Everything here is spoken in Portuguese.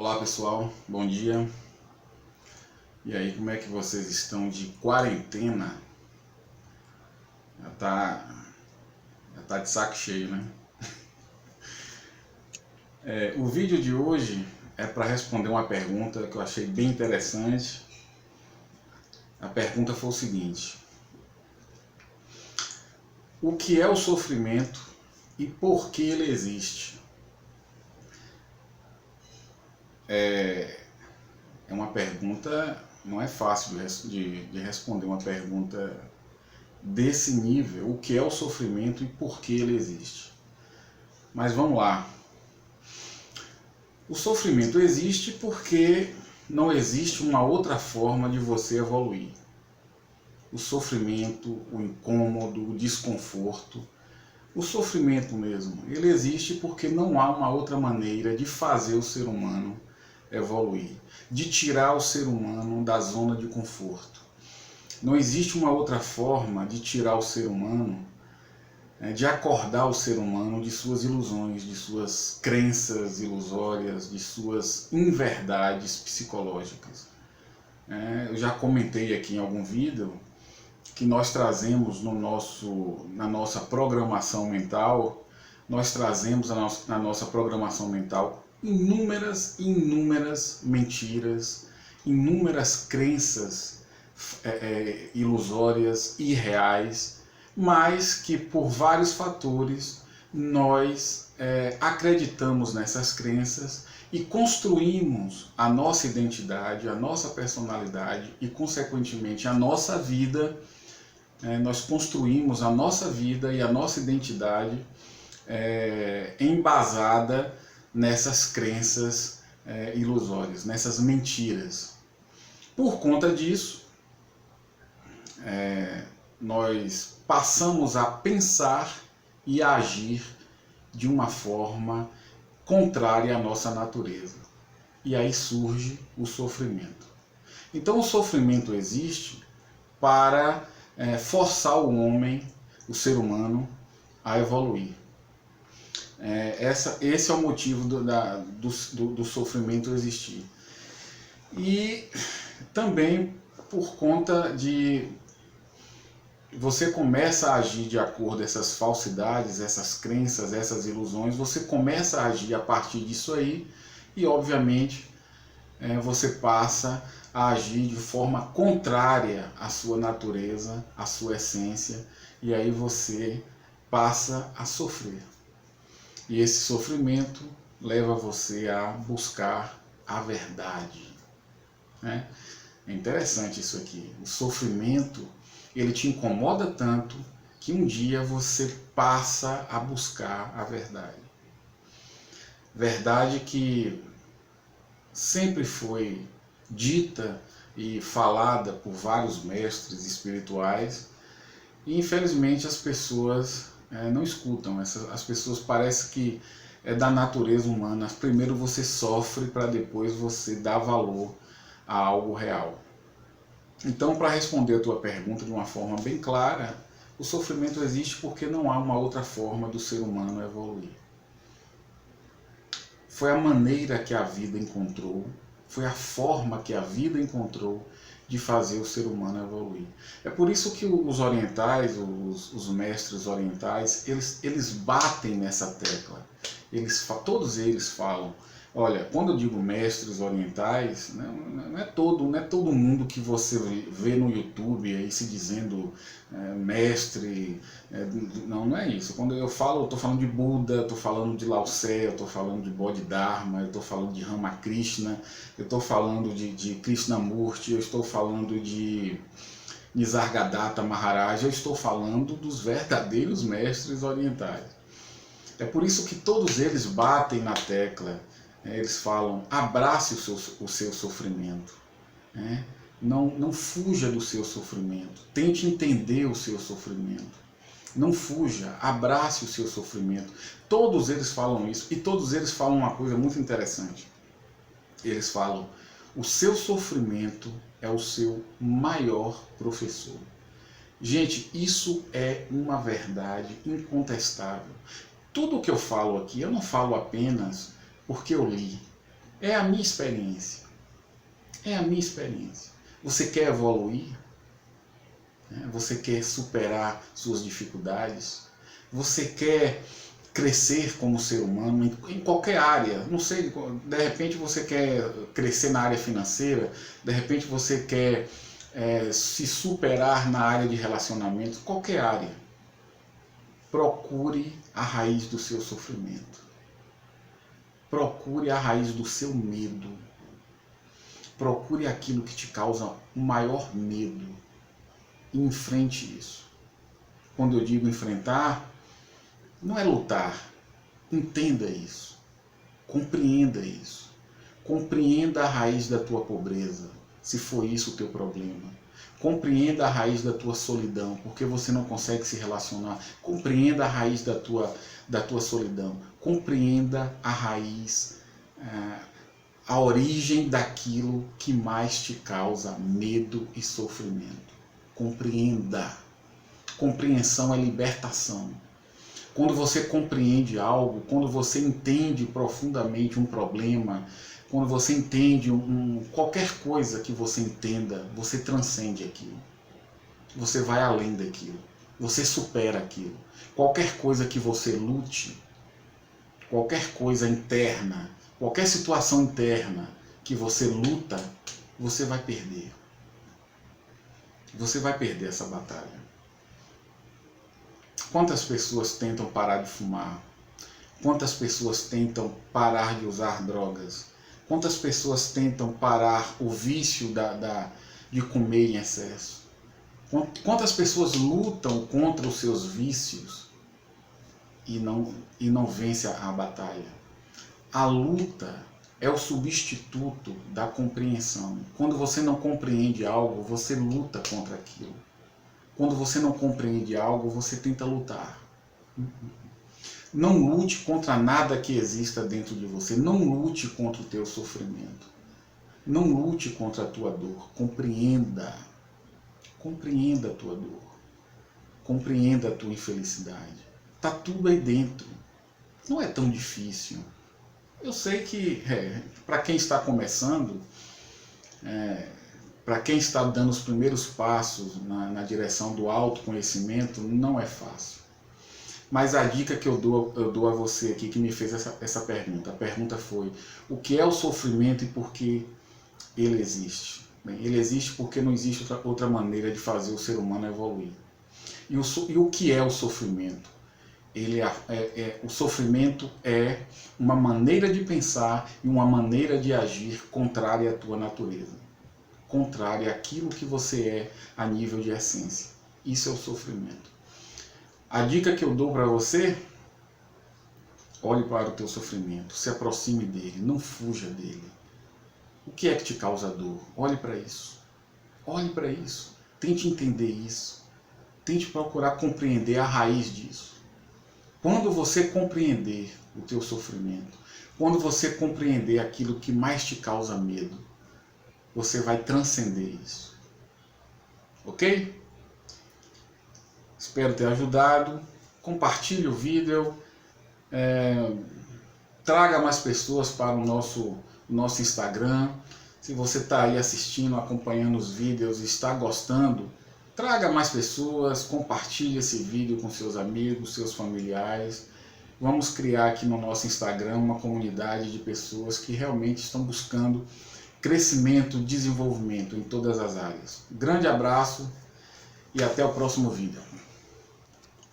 Olá pessoal, bom dia. E aí, como é que vocês estão de quarentena? Já tá de saco cheio, né? O vídeo de hoje é para responder uma pergunta que eu achei bem interessante. A pergunta foi o seguinte: o que é o sofrimento e por que ele existe? É uma pergunta, não é fácil de responder uma pergunta desse nível, o que é o sofrimento e por que ele existe. Mas vamos lá. O sofrimento existe porque não existe uma outra forma de você evoluir. O sofrimento, o incômodo, o desconforto, o sofrimento mesmo, ele existe porque não há uma outra maneira de fazer o ser humano evoluir, de tirar o ser humano da zona de conforto. Não existe uma outra forma de tirar o ser humano, de acordar o ser humano de suas ilusões, de suas crenças ilusórias, de suas inverdades psicológicas. Eu já comentei aqui em algum vídeo que nós trazemos na nossa programação mental, nós trazemos na nossa programação mental inúmeras mentiras, inúmeras crenças ilusórias, irreais, mas que por vários fatores nós acreditamos nessas crenças e construímos a nossa identidade, a nossa personalidade e, consequentemente, a nossa vida. Nós construímos a nossa vida e a nossa identidade embasada nessas crenças ilusórias, nessas mentiras. Por conta disso, nós passamos a pensar e a agir de uma forma contrária à nossa natureza. E aí surge o sofrimento. Então o sofrimento existe para forçar o homem, o ser humano, a evoluir. Esse é o motivo do sofrimento existir. E também por conta de você começa a agir de acordo com essas falsidades, essas crenças, essas ilusões, você começa a agir a partir disso aí e, obviamente, você passa a agir de forma contrária à sua natureza, à sua essência, e aí você passa a sofrer. E esse sofrimento leva você a buscar a verdade. É interessante isso aqui. O sofrimento, ele te incomoda tanto que um dia você passa a buscar a verdade. Verdade que sempre foi dita e falada por vários mestres espirituais e infelizmente as pessoas não escutam. As pessoas parecem que é da natureza humana. Primeiro você sofre para depois você dar valor a algo real. Então, para responder a tua pergunta de uma forma bem clara, o sofrimento existe porque não há uma outra forma do ser humano evoluir. Foi a maneira que a vida encontrou, foi a forma que a vida encontrou de fazer o ser humano evoluir. É por isso que os orientais, os mestres orientais, eles batem nessa tecla. Todos eles falam, olha, quando eu digo mestres orientais, não é todo mundo que você vê no YouTube aí se dizendo mestre, não é isso. Quando eu estou falando de Buda, estou falando de Lao Tse, eu estou falando de Bodhidharma, eu estou falando de Ramakrishna, eu estou falando de Krishnamurti, eu estou falando de Nisargadatta Maharaj, eu estou falando dos verdadeiros mestres orientais. É por isso que todos eles batem na tecla, eles falam, abrace o seu sofrimento, não fuja do seu sofrimento, tente entender o seu sofrimento, não fuja, abrace o seu sofrimento. Todos eles falam isso e todos eles falam uma coisa muito interessante. Eles falam, o seu sofrimento é o seu maior professor. Gente, isso é uma verdade incontestável. Tudo o que eu falo aqui, eu não falo apenas porque eu li. É a minha experiência. É a minha experiência. Você quer evoluir? Você quer superar suas dificuldades? Você quer crescer como ser humano em qualquer área? Não sei, de repente você quer crescer na área financeira, de repente você quer se superar na área de relacionamento, qualquer área. Procure a raiz do seu sofrimento. Procure a raiz do seu medo. Procure aquilo que te causa o maior medo e enfrente isso. Quando eu digo enfrentar, não é lutar. Entenda isso. Compreenda isso. Compreenda a raiz da tua pobreza, se for isso o teu problema. Compreenda a raiz da tua solidão, porque você não consegue se relacionar. Compreenda a raiz da tua solidão. Compreenda a raiz, a origem daquilo que mais te causa medo e sofrimento. Compreenda. Compreensão é libertação. Quando você compreende algo, quando você entende profundamente um problema, quando você entende qualquer coisa que você entenda, você transcende aquilo. Você vai além daquilo. Você supera aquilo. Qualquer coisa que você lute, qualquer coisa interna, qualquer situação interna que você luta, você vai perder. Você vai perder essa batalha. Quantas pessoas tentam parar de fumar? Quantas pessoas tentam parar de usar drogas? Quantas pessoas tentam parar o vício de comer em excesso? Quantas pessoas lutam contra os seus vícios e não vencem a batalha? A luta é o substituto da compreensão. Quando você não compreende algo, você luta contra aquilo. Quando você não compreende algo, você tenta lutar. Não lute contra nada que exista dentro de você. Não lute contra o teu sofrimento. Não lute contra a tua dor. Compreenda. Compreenda a tua dor. Compreenda a tua infelicidade. Está tudo aí dentro. Não é tão difícil. Eu sei que para quem está começando, para quem está dando os primeiros passos na direção do autoconhecimento, não é fácil. Mas a dica que eu dou a você aqui que me fez essa pergunta, a pergunta foi: o que é o sofrimento e por que ele existe? Bem, ele existe porque não existe outra maneira de fazer o ser humano evoluir. E o que é o sofrimento? O sofrimento é uma maneira de pensar e uma maneira de agir contrária à tua natureza. Contrária àquilo que você é a nível de essência. Isso é o sofrimento. A dica que eu dou para você: olhe para o teu sofrimento, se aproxime dele, não fuja dele. O que é que te causa dor? Olhe para isso. Olhe para isso. Tente entender isso. Tente procurar compreender a raiz disso. Quando você compreender o teu sofrimento, quando você compreender aquilo que mais te causa medo, você vai transcender isso. Ok? Espero ter ajudado. Compartilhe o vídeo. Traga mais pessoas para o nosso Instagram. Se você está aí assistindo, acompanhando os vídeos e está gostando, traga mais pessoas, compartilhe esse vídeo com seus amigos, seus familiares. Vamos criar aqui no nosso Instagram uma comunidade de pessoas que realmente estão buscando crescimento, desenvolvimento em todas as áreas. Grande abraço e até o próximo vídeo.